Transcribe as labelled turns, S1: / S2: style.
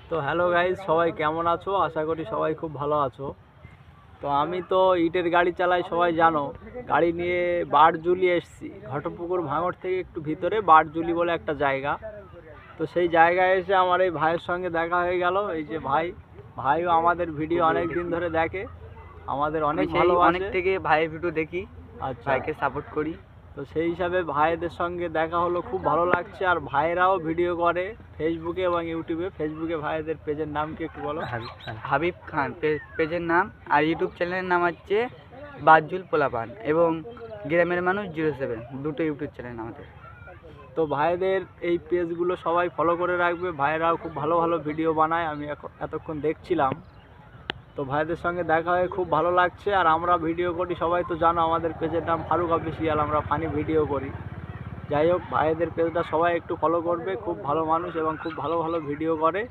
S1: তো hello guys, সবাই কেমন আছো? আশা করি সবাই খুব ভালো আছো। তো আমি তো ইটের গাড়ি চালাই, সবাই জানো। গাড়ি নিয়ে বারজুলি এসেছি, ঘটপুকুর ভাঙড় থেকে একটু ভিতরে বারজুলি বলে একটা জায়গা। তো সেই জায়গায় এসে আমার এই ভাইয়ের সঙ্গে দেখা হয়ে গেল। এই যে ভাইও আমাদের ভিডিও অনেক দিন ধরে দেখে, আমাদের অনেক ভালোবাসে।
S2: অনেক থেকে ভাইয়ের ভিডিও দেখি,
S1: আচ্ছা,
S2: ভাইকে সাপোর্ট করি।
S1: তো সেই হিসাবে ভাইদের সঙ্গে দেখা হলো, খুব ভালো লাগছে। আর ভাইয়েরাও ভিডিও করে ফেসবুকে এবং ইউটিউবে। ফেসবুকে ভাইদের পেজের নাম কি একটু বলো?
S2: হাবিব খান পেজের নাম, আর ইউটিউব চ্যানেলের নাম হচ্ছে বাজুল পোলাপান, এবং গ্রামের মানুষ 07, দুটো ইউটিউব চ্যানেল আমাদের।
S1: তো ভাইদের এই পেজগুলো সবাই ফলো করে রাখবে। ভাইয়েরাও খুব ভালো ভালো ভিডিও বানায়, আমি এতক্ষণ দেখছিলাম। তো ভাইদের সঙ্গে দেখা হয়ে খুব ভালো লাগছে। আর আমরা ভিডিও করি, সবাই তো জানো আমাদের পেজের নাম ফারুক অফিসিয়াল, আমরা ফানি ভিডিও করি। যাই হোক, ভাইদের পেজটা সবাই একটু ফলো করবে, খুব ভালো মানুষ এবং খুব ভালো ভালো ভিডিও করে।